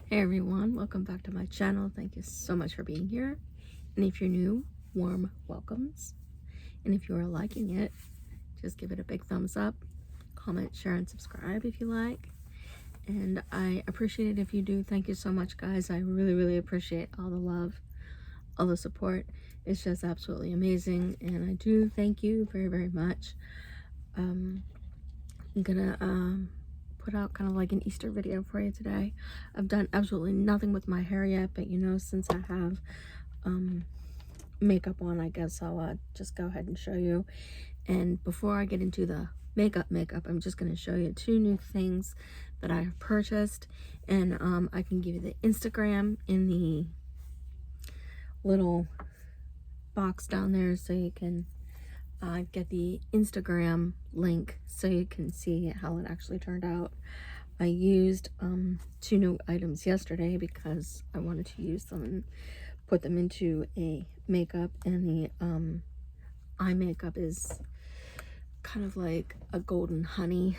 Hey everyone, welcome back to my channel. Thank you so much for being here. And if you're new, warm welcomes. And if you are liking it, just give it a big thumbs up, comment, share, and subscribe if you like. And I appreciate it if you do. Thank you so much, guys. I really appreciate all the love, all the support. It's just absolutely amazing. And I do thank you very much. I'm gonna put out kind of like an Easter video for you today. I've done absolutely nothing with my hair yet, but you know, since I have makeup on, I guess I'll just go ahead and show you. And before I get into the makeup, I'm just going to show you two new things that I have purchased, and I can give you the Instagram in the little box down there, so you can get the Instagram link so you can see how it actually turned out. I used two new items yesterday because I wanted to use them and put them into a makeup, and the eye makeup is kind of like a golden honey.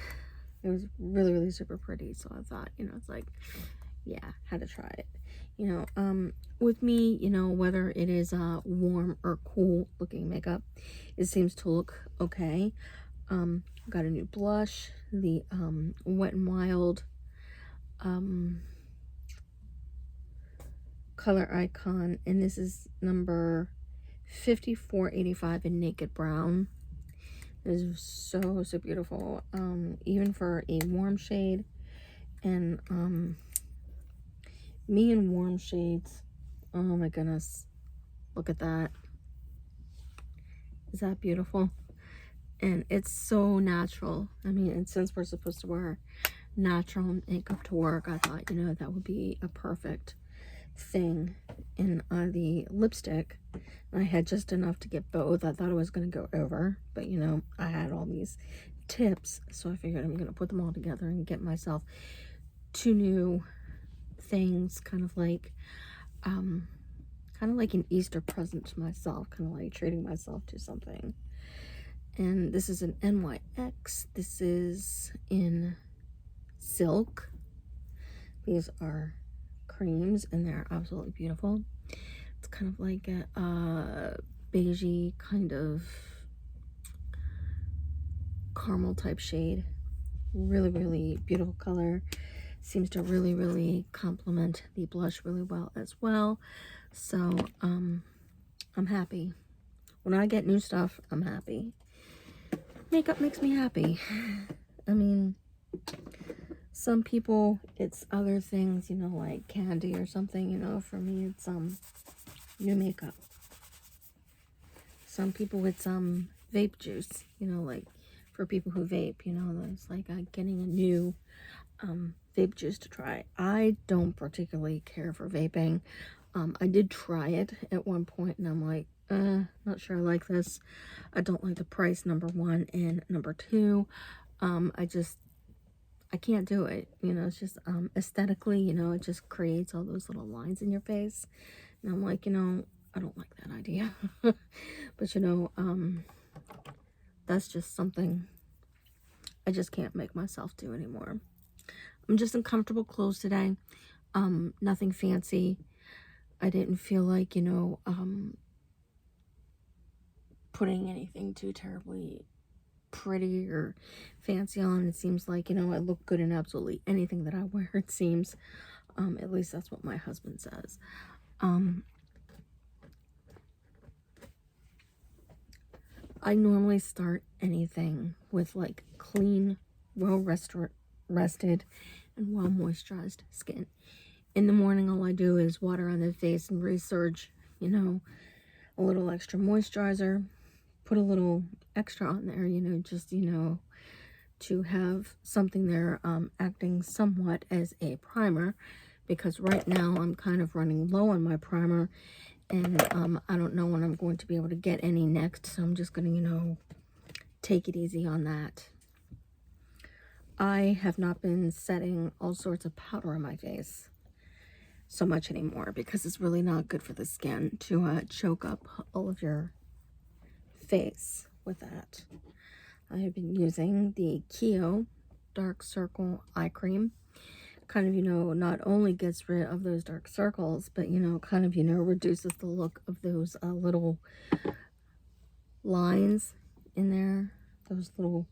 It was really super pretty, so I thought, you know, it's like, yeah, had to try it. You know, with me, you know, whether it is warm or cool looking makeup, it seems to look okay. Got a new blush, the Wet n Wild color icon, and this is number 5485 in Naked Brown. It is so beautiful, even for a warm shade. And me and warm shades, oh my goodness, look at that. Is that beautiful? And it's so natural. I mean, and since we're supposed to wear natural makeup to work, I thought, you know, that would be a perfect thing. And the lipstick, I had just enough to get both. I thought it was going to go over, but you know, I had all these tips, so I figured I'm going to put them all together and get myself two new things, kind of like an Easter present to myself, kind of like treating myself to something. And this is an NYX. This is in silk. These are creams, and they're absolutely beautiful. It's kind of like a beigey kind of caramel type shade. Really beautiful color. Seems to really complement the blush really well as well. So I'm happy. When I get new stuff, I'm happy. Makeup makes me happy. I mean, some people it's other things, you know, like candy or something. You know, for me it's new makeup. Some people it's vape juice, you know, like for people who vape, you know, it's like getting a new vape juice to try. I don't particularly care for vaping. I did try it at one point, and I'm like, not sure I like this. I don't like the price, number one, and number two, I can't do it. You know, it's just aesthetically, you know, it just creates all those little lines in your face, and I'm like, you know, I don't like that idea. But you know, that's just something I just can't make myself do anymore. I'm just in comfortable clothes today. Nothing fancy. I didn't feel like, you know, putting anything too terribly pretty or fancy on. It seems like, you know, I look good in absolutely anything that I wear, it seems. At least that's what my husband says. I normally start anything with like clean, well rested and well moisturized skin. In the morning, all I do is water on the face and resurge, you know, a little extra moisturizer, put a little extra on there, you know, just, you know, to have something there acting somewhat as a primer, because right now I'm kind of running low on my primer, and I don't know when I'm going to be able to get any next, so I'm just going to, you know, take it easy on that. I have not been setting all sorts of powder on my face so much anymore, because it's really not good for the skin to choke up all of your face with that. I have been using the Keo Dark Circle Eye Cream. kind of, you know, not only gets rid of those dark circles, but, you know, kind of, you know, reduces the look of those little lines in there. Those little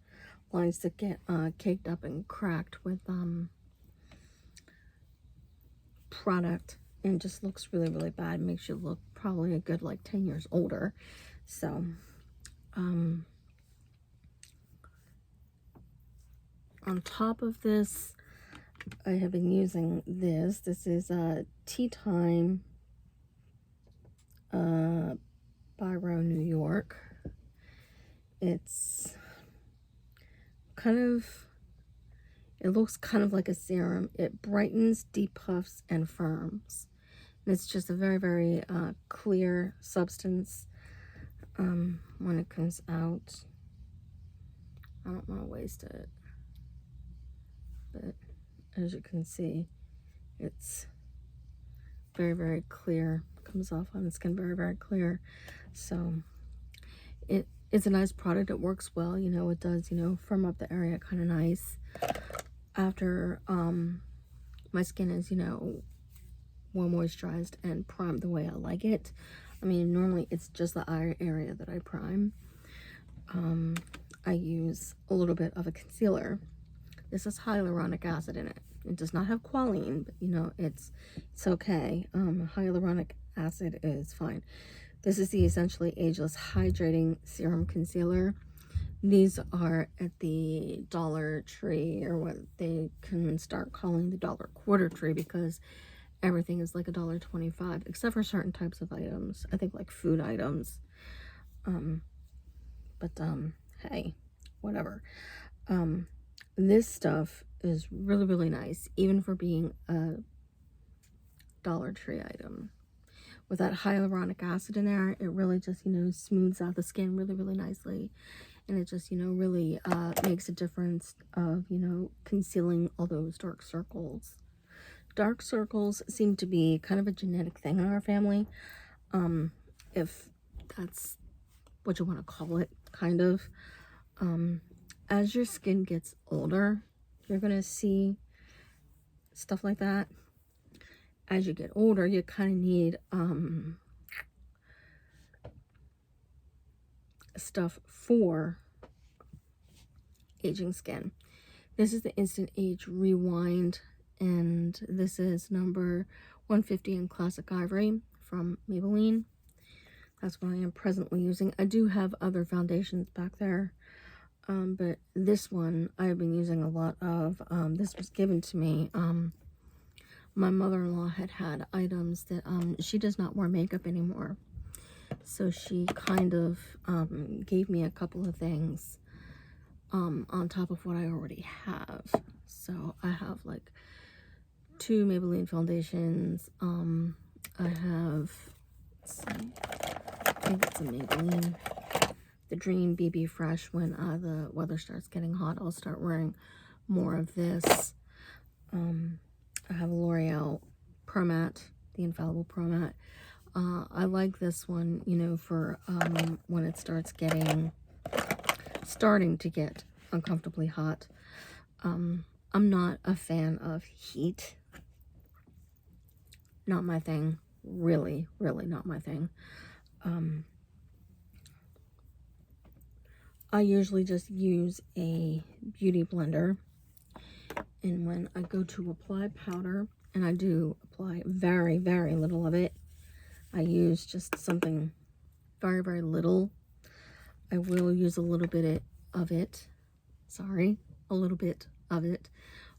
lines that get caked up and cracked with product, and just looks really, really bad. Makes you look probably a good like 10 years older. So on top of this, I have been using this. This is Tea Time Biro, New York. It's kind of, it looks kind of like a serum. It brightens, depuffs, and firms. And it's just a very, very clear substance when it comes out. I don't want to waste it, but as you can see, it's very, very clear. Comes off on the skin very, very clear. So it's a nice product. It works well. You know, it does, you know, firm up the area kind of nice. After my skin is, you know, well moisturized and primed the way I like it. I mean, normally it's just the eye area that I prime. I use a little bit of a concealer. This has hyaluronic acid in it. It does not have qualine, but you know, it's okay. Hyaluronic acid is fine. This is the Essentially Ageless Hydrating Serum Concealer. These are at the Dollar Tree, or what they can start calling the Dollar Quarter Tree, because everything is like $1.25, except for certain types of items. I think like food items. Hey, whatever. This stuff is really, really nice, even for being a Dollar Tree item. With that hyaluronic acid in there, it really just, you know, smooths out the skin really, really nicely. And it just, you know, really makes a difference of, you know, concealing all those dark circles. Dark circles seem to be kind of a genetic thing in our family. If that's what you want to call it, kind of. As your skin gets older, you're going to see stuff like that. As you get older, you kind of need stuff for aging skin. This is the Instant Age Rewind, and this is number 150 in Classic Ivory from Maybelline. That's what I am presently using. I do have other foundations back there, but this one I've been using a lot of. This was given to me. My mother-in-law had items that she does not wear makeup anymore, so she kind of gave me a couple of things on top of what I already have. So I have like 2 Maybelline foundations. I have, let's see, I think it's a Maybelline, the Dream BB Fresh. When the weather starts getting hot, I'll start wearing more of this. I have a L'Oreal Pro Matte, the Infallible Pro Matte. I like this one, you know, for when it starting to get uncomfortably hot. I'm not a fan of heat. Not my thing. Really, really not my thing. I usually just use a beauty blender, and when I go to apply powder, and I do apply very, very little of it, I use just something very, very little. I will use a little bit of it,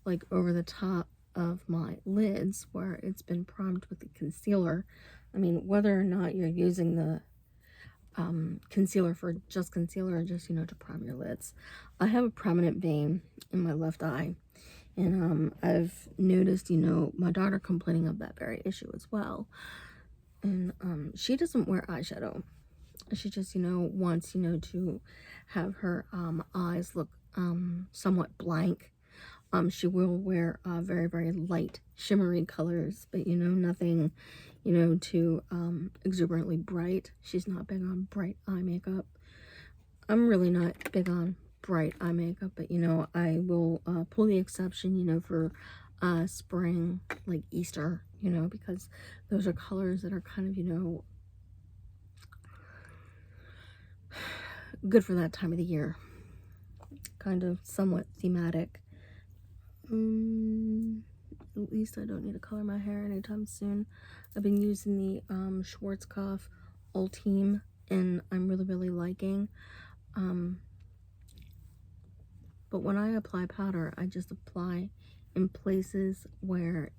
like over the top of my lids where it's been primed with the concealer. I mean, whether or not you're using the concealer for just concealer, or just, you know, to prime your lids. I have a prominent vein in my left eye, and I've noticed, you know, my daughter complaining of that very issue as well. And she doesn't wear eyeshadow. She just, you know, wants, you know, to have her eyes look somewhat blank. She will wear very, very light shimmery colors, but, you know, nothing, you know, too exuberantly bright. She's not big on bright eye makeup. I'm really not big on bright eye makeup, but, you know, I will pull the exception, you know, for spring, like Easter, you know, because those are colors that are kind of, you know, good for that time of the year. Kind of somewhat thematic. At least I don't need to color my hair anytime soon. I've been using the Schwarzkopf Ultime, and I'm really liking. But when I apply powder, I just apply in places where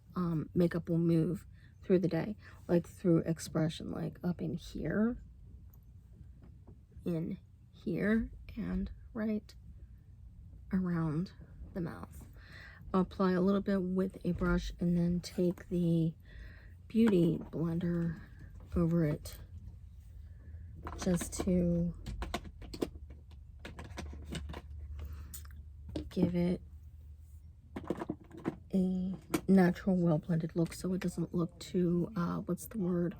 makeup will move through the day, like through expression, like up in here, and right around the mouth. I'll apply a little bit with a brush and then take the beauty blender over it just to give it a natural, well blended look, so it doesn't look too what's the word,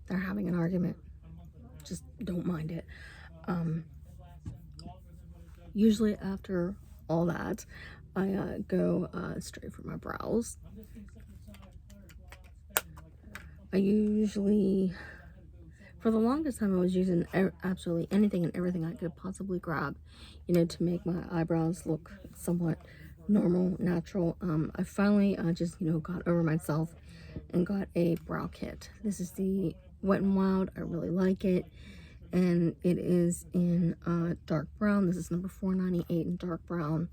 they're having an argument. Just don't mind it. Usually after all that, I go straight for my brows. I usually, for the longest time, I was using absolutely anything and everything I could possibly grab, you know, to make my eyebrows look somewhat normal, natural. I finally just, you know, got over myself and got a brow kit. This is the Wet n Wild. I really like it, and it is in dark brown. This is number 498 in dark brown.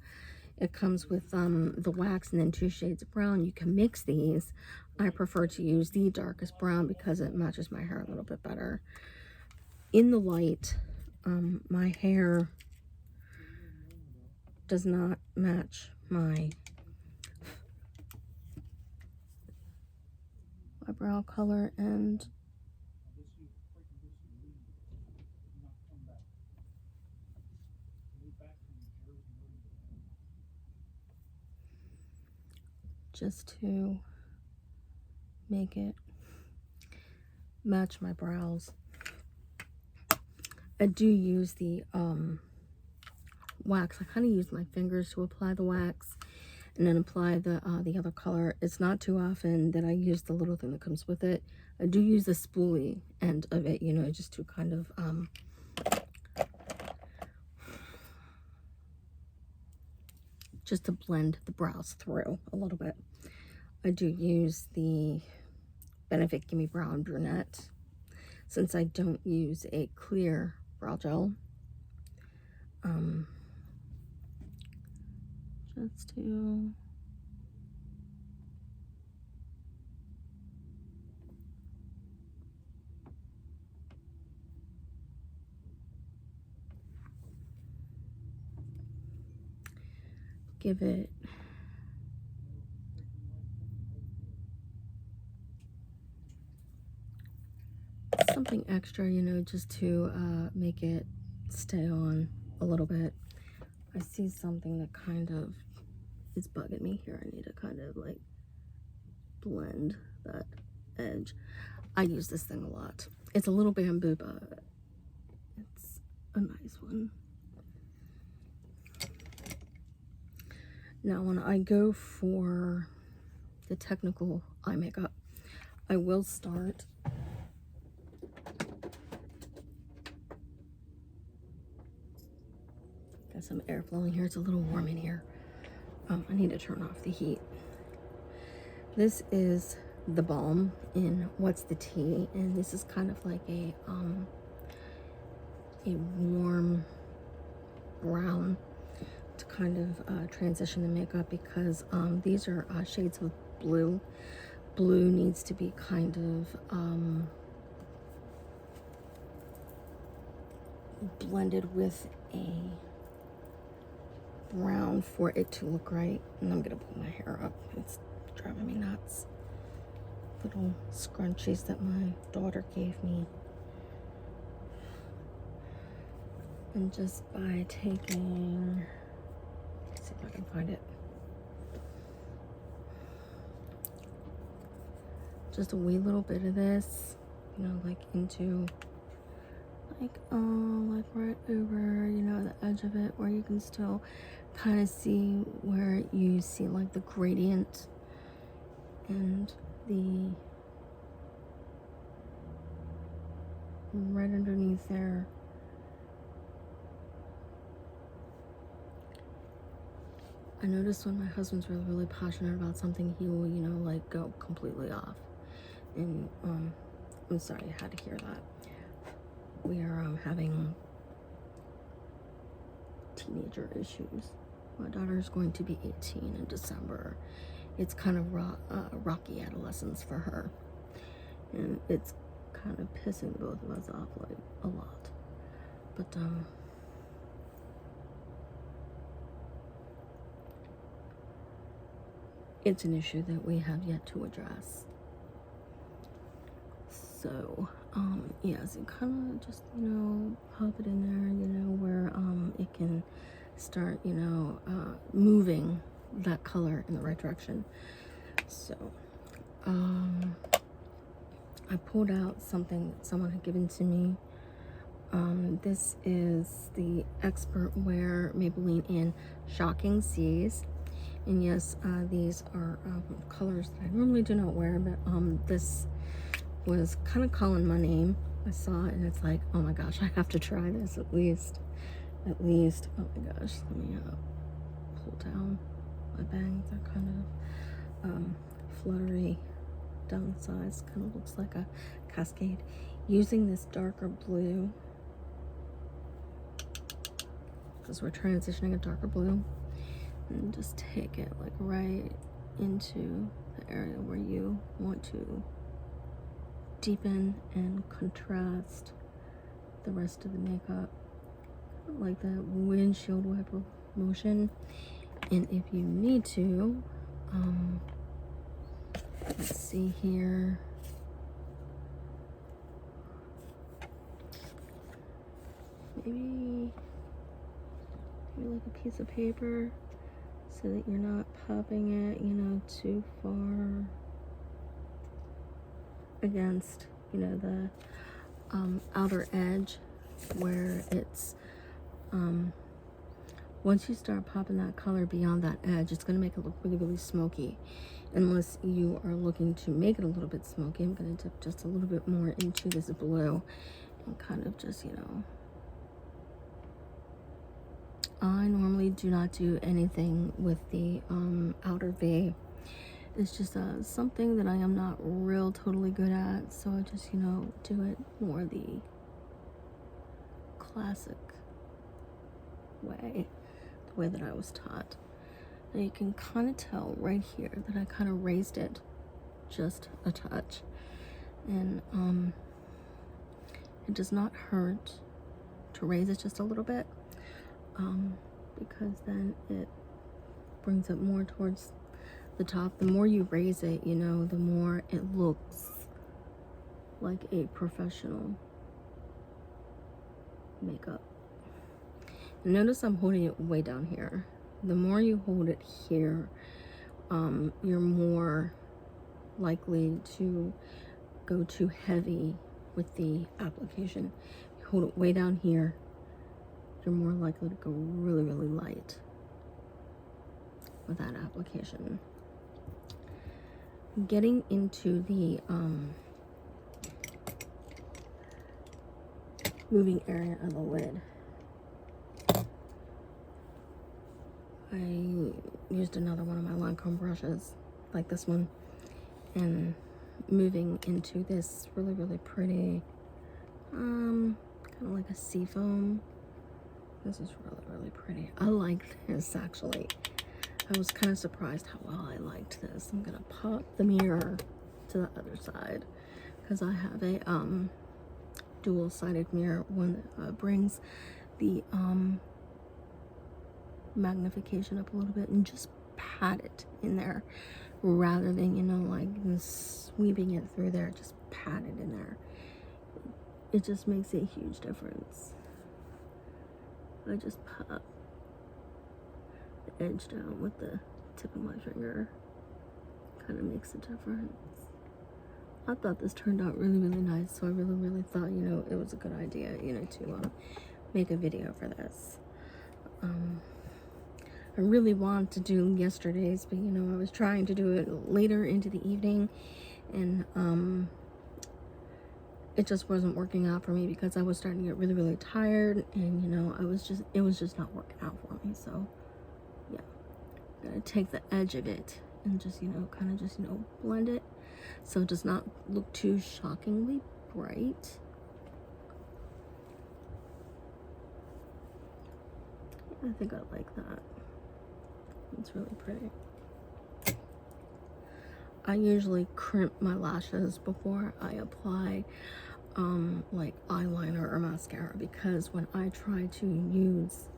It comes with the wax and then 2 shades of brown. You can mix these. I prefer to use the darkest brown because it matches my hair a little bit better. In the light, my hair does not match my brow color, and just to make it match my brows, I do use the wax. I kind of use my fingers to apply the wax and then apply the other color. It's not too often that I use the little thing that comes with it. I do use the spoolie end of it, you know, just to kind of just to blend the brows through a little bit. I do use the Benefit Gimme Brown Brunette since I don't use a clear brow gel. Just to give it something extra, you know, just to make it stay on a little bit. I see something that kind of is bugging me here. I need to kind of like blend that edge. I use this thing a lot. It's a little bamboo, but it's a nice one. Now, when I go for the technical eye makeup, I will start got some air flowing here. It's a little warm in here. I need to turn off the heat. This is the balm in What's the Tea, and this is kind of like a warm brown to kind of transition the makeup because these are shades of blue. blue needs to be kind of blended with a brown for it to look right. And I'm gonna pull my hair up. It's driving me nuts. Little scrunchies that my daughter gave me. And just by taking, let's see if I can find it. Just a wee little bit of this, you know, like into, like right over, you know, the edge of it, where you can still kind of see where you see like the gradient and the right underneath there. I noticed when my husband's really passionate about something, he will, you know, like go completely off. And I'm sorry I had to hear that. We are having teenager issues. My daughter is going to be 18 in December. It's kind of rocky adolescence for her, and it's kind of pissing both of us off like a lot. But it's an issue that we have yet to address. So yes, you kind of just, you know, pop it in there, you know, where it can start, you know, moving that color in the right direction. So I pulled out something that someone had given to me. This is the Expert Wear Maybelline in Shocking Seas. And yes, these are colors that I normally do not wear, but this was kind of calling my name. I saw it and it's like, oh my gosh, I have to try this at least. Oh my gosh, let me pull down my bangs. They're kind of fluttery down the sides, kind of looks like a cascade. Using this darker blue, because we're transitioning a darker blue, and just take it like right into the area where you want to deepen and contrast the rest of the makeup, like the windshield wiper motion. And if you need to, let's see here, maybe like a piece of paper, so that you're not popping it, you know, too far against, you know, the outer edge, where it's once you start popping that color beyond that edge, it's going to make it look really smoky. Unless you are looking to make it a little bit smoky, I'm going to dip just a little bit more into this blue and kind of just, you know, I normally do not do anything with the outer V. It's just something that I am not totally good at, so I just, you know, do it more the classic way, the way that I was taught. And you can kind of tell right here that I kind of raised it just a touch, and it does not hurt to raise it just a little bit, because then it brings it more towards the top. The more you raise it, you know, the more it looks like a professional makeup. And notice I'm holding it way down here. The more you hold it here, you're more likely to go too heavy with the application. You hold it way down here, you're more likely to go really light with that application. Getting into the moving area of the lid, I used another one of my Lancome brushes, like this one, and moving into this really pretty, kind of like a seafoam. This is really pretty. I like this, actually. I was kind of surprised how well I liked this. I'm gonna pop the mirror to the other side, because I have a dual-sided mirror, one that brings the magnification up a little bit, and just pat it in there rather than, you know, like sweeping it through there. Just pat it in there. It just makes a huge difference. I just pat the edge down with the tip of my finger. Kind of makes a difference. I thought this turned out really, really nice, so I really thought, you know, it was a good idea, you know, to make a video for this. I really wanted to do yesterday's, but, you know, I was trying to do it later into the evening, and it just wasn't working out for me because I was starting to get really, really tired, and, you know, it was just not working out for me. So yeah, I'm gonna take the edge of it and just, you know, kind of just, you know, blend it so it does not look too shockingly bright. I think I like that. It's really pretty. I usually crimp my lashes before I apply like eyeliner or mascara, because when I try to use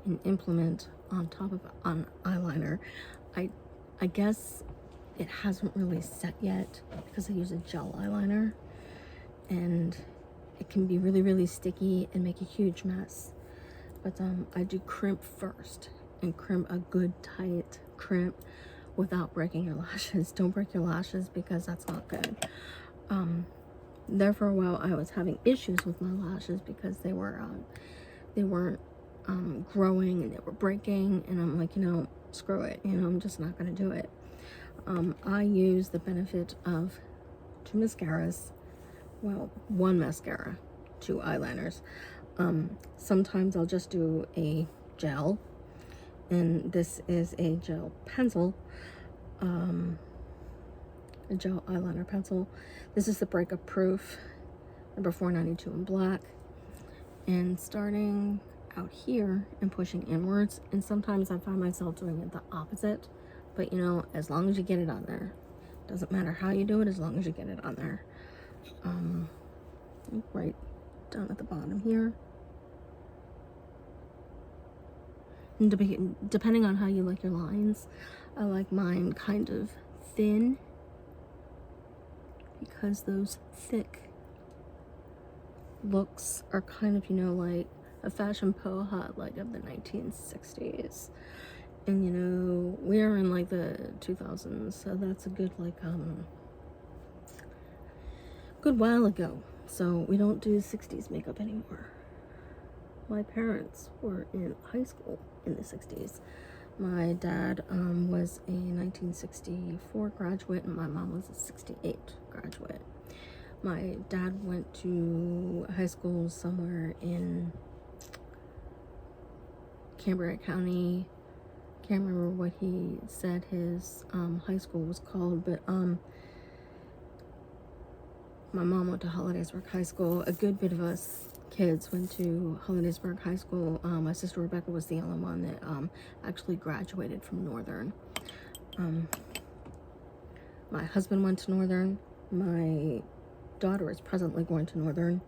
and implement on top of an eyeliner, I guess it hasn't really set yet because I use a gel eyeliner, and it can be really sticky and make a huge mess. But I do crimp first, and crimp a good tight crimp without breaking your lashes. Don't break your lashes, because that's not good. There for a while I was having issues with my lashes because they weren't growing, and they were breaking, and I'm like, you know, screw it, you know, I'm just not going to do it. I use the benefit of 2 mascaras, well, 1 mascara, 2 eyeliners. Sometimes I'll just do a gel, and this is a gel pencil, a gel eyeliner pencil. This is the Breakup Proof number 492 in black, and starting out here and pushing inwards, and sometimes I find myself doing it the opposite, but, you know, as long as you get it on there, doesn't matter how you do it, as long as you get it on there. Right down at the bottom here. And depending on how you like your lines, I like mine kind of thin, because those thick looks are kind of, you know, like a fashion poha like of the 1960s. And, you know, we are in like the 2000s, so that's a good, like, good while ago. So we don't do 60s makeup anymore. My parents were in high school in the 60s. My dad was a 1964 graduate, and my mom was a 68 graduate. My dad went to high school somewhere in Cambria County. Can't remember what he said his high school was called, but my mom went to Hollidaysburg High School. A good bit of us kids went to Hollidaysburg High School. My sister Rebecca was the only one that actually graduated from Northern. My husband went to Northern. My daughter is presently going to Northern.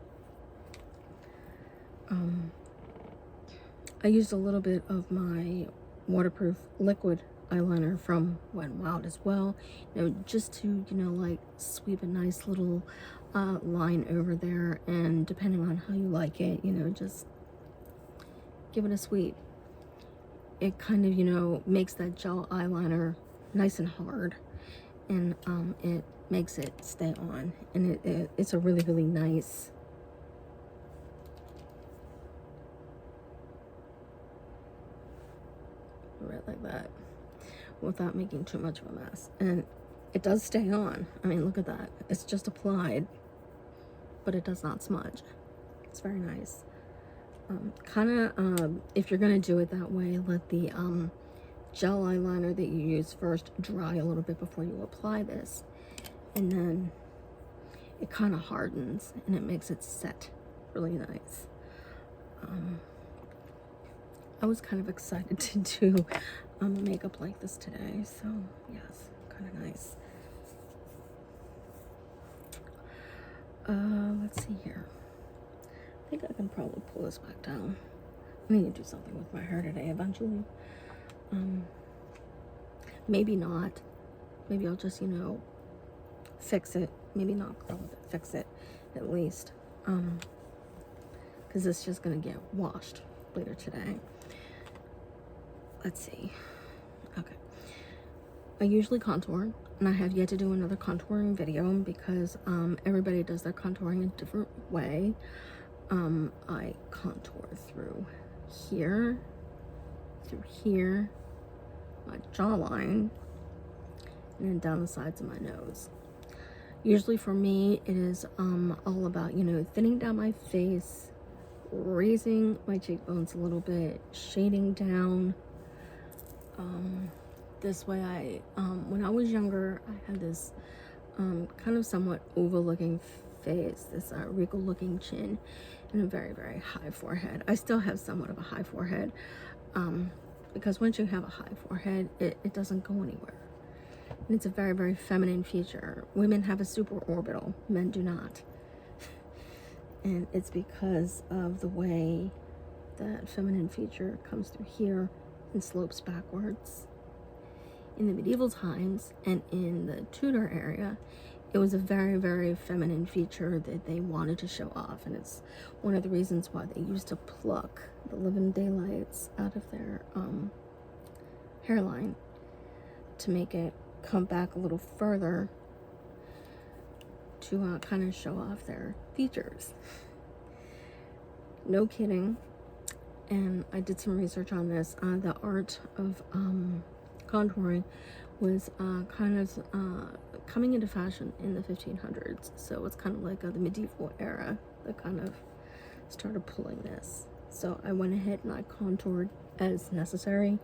I used a little bit of my waterproof liquid eyeliner from Wet n Wild as well, you know, just to, you know, like sweep a nice little line over there, and depending on how you like it, you know, just give it a sweep. It kind of, you know, makes that gel eyeliner nice and hard, and it makes it stay on, and it's a really nice right like that, without making too much of a mess. And it does stay on. I mean, look at that. It's just applied, but it does not smudge. It's very nice. If you're gonna do it that way, let the gel eyeliner that you use first dry a little bit before you apply this, and then it kind of hardens and it makes it set really nice. I was kind of excited to do makeup like this today, so yes, kind of nice. Let's see here. I think I can probably pull this back down. I need to do something with my hair today eventually. Maybe not. Maybe I'll just, fix it. Maybe not curl it, fix it at least. Because it's just gonna get washed later today. Let's see. Okay. I usually contour, and I have yet to do another contouring video because everybody does their contouring a different way. I contour through here, my jawline, and then down the sides of my nose. Usually for me, it is all about, thinning down my face, raising my cheekbones a little bit, shading down. This way when I was younger, I had this kind of somewhat oval looking face, this regal looking chin, and a very, very high forehead. I still have somewhat of a high forehead because once you have a high forehead, it doesn't go anywhere. And it's a very, very feminine feature. Women have a superorbital, men do not. And it's because of the way that feminine feature comes through here and slopes backwards. In the medieval times and in the Tudor area, it was a very, very feminine feature that they wanted to show off. And it's one of the reasons why they used to pluck the living daylights out of their hairline to make it come back a little further to kind of show off their features. No kidding. And I did some research on this. The art of contouring was kind of coming into fashion in the 1500s. So it's kind of like the medieval era that kind of started pulling this. So I went ahead and I contoured as necessary.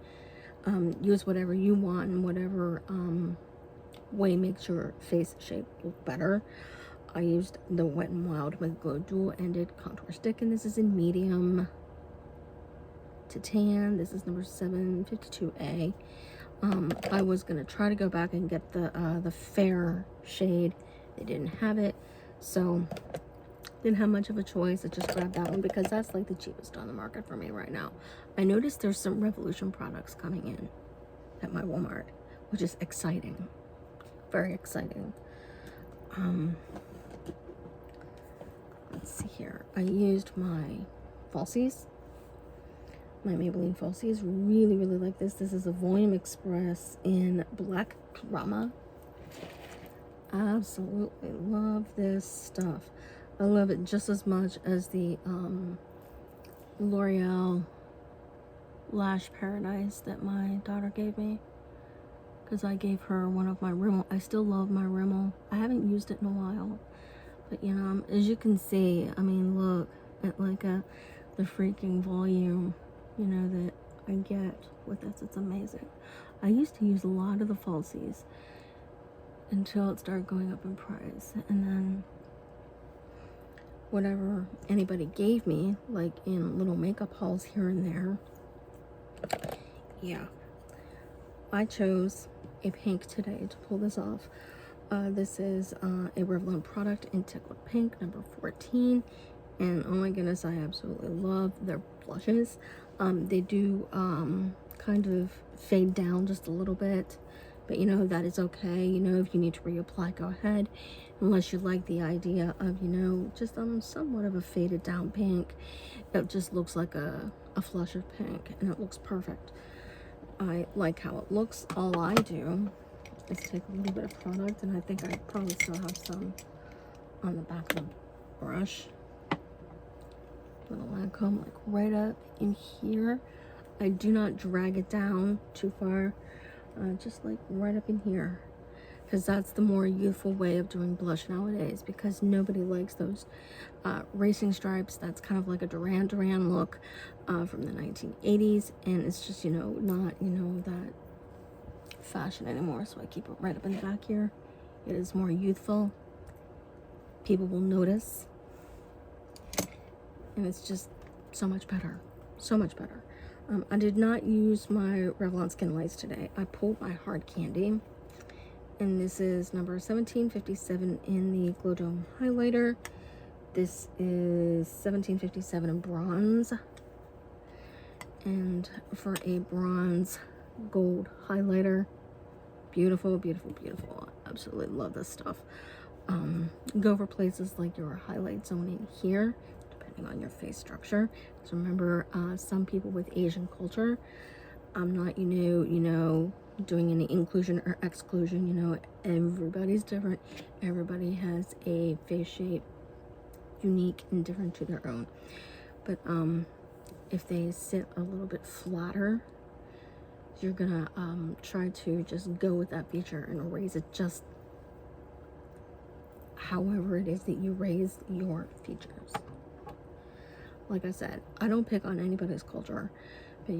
Use whatever you want and whatever way makes your face shape look better. I used the Wet n Wild with Glow dual-ended contour stick, and this is in medium to tan. This is number 752A. I was gonna try to go back and get the fair shade. They didn't have it, so didn't have much of a choice. I just grabbed that one because that's like the cheapest on the market for me right now. I noticed there's some Revolution products coming in at my Walmart, which is exciting, very exciting. Let's see here. I used my falsies, my Maybelline falsies. Really, really like this. This is a Volume Express in Black Drama. Absolutely love this stuff. I love it just as much as the L'Oreal Lash Paradise that my daughter gave me, because I gave her one of my Rimmel. I still love my Rimmel. I haven't used it in a while, but as you can see, I mean, look at the freaking volume that I get with this. It's amazing. I used to use a lot of the falsies until it started going up in price, and then whatever anybody gave me, like in little makeup hauls here and there, yeah, I chose a pink today to pull this off. This is a Revlon product in Tickled Pink, number 14, and oh my goodness, I absolutely love their blushes. They do kind of fade down just a little bit, but that is okay. If you need to reapply, go ahead, unless you like the idea of just somewhat of a faded down pink. It just looks like a flush of pink, and it looks perfect. I like how it looks. All I do is take a little bit of product, and I think I probably still have some on the back of the brush. Little Lancome, like right up in here. I do not drag it down too far, just like right up in here, because that's the more youthful way of doing blush nowadays, because nobody likes those racing stripes. That's kind of like a Duran Duran look from the 1980s, and it's just not that fashion anymore. So I keep it right up in the back here. It is more youthful. People will notice, and it's just so much better, so much better. I did not use my Revlon Skin Lights today. I pulled my Hard Candy, And this is number 1757 in the Glow Dome highlighter. This is 1757 in bronze. And for a bronze gold highlighter, beautiful, beautiful, beautiful. Absolutely love this stuff. Go for places like your highlight zone in here, depending on your face structure. So remember, some people with Asian culture, I'm not, doing any inclusion or exclusion. Everybody's different. Everybody has a face shape unique and different to their own. But if they sit a little bit flatter, you're gonna try to just go with that feature and raise it just however it is that you raise your features. Like I said, I don't pick on anybody's culture, but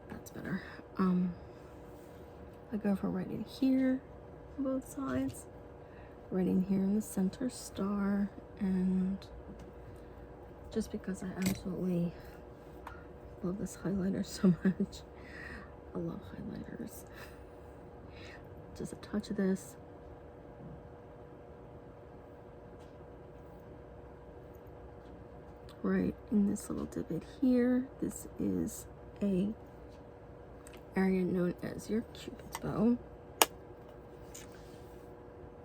that's better. I go for right in here on both sides, right in here in the center star, and just because I absolutely love this highlighter so much. I love highlighters. Just a touch of this. Right in this little divot here. This is a area known as your Cupid's bow.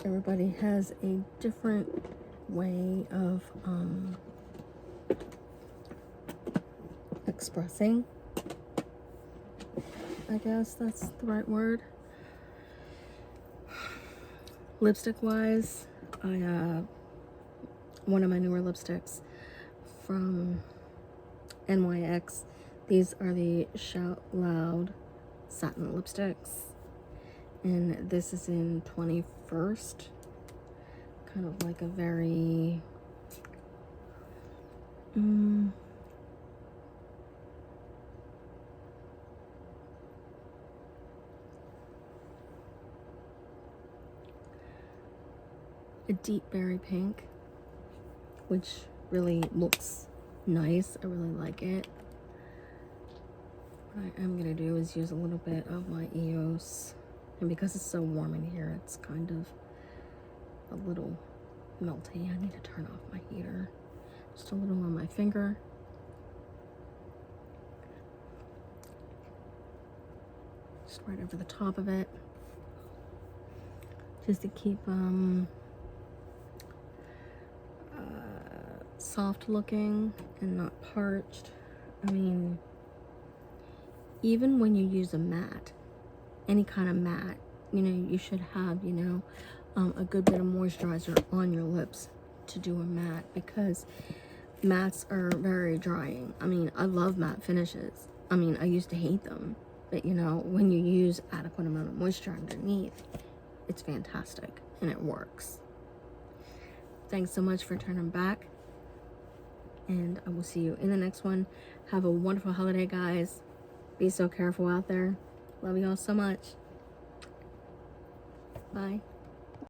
Everybody has a different way of expressing, I guess that's the right word. Lipstick wise, one of my newer lipsticks from NYX, these are the Shout Loud satin lipsticks, and this is in 21st, kind of like a very a deep berry pink, which really looks nice. I really like it. What I am gonna do is use a little bit of my EOS, and because it's so warm in here, it's kind of a little melty. I need to turn off my heater. Just a little on my finger. Just right over the top of it, just to keep soft looking and not parched. I mean, even when you use a matte, any kind of matte, you should have, a good bit of moisturizer on your lips to do a matte, because mattes are very drying. I mean, I love matte finishes. I mean, I used to hate them, but when you use adequate amount of moisture underneath, it's fantastic and it works. Thanks so much for turning back, and I will see you in the next one. Have a wonderful holiday, guys. Be so careful out there. Love you all so much. Bye.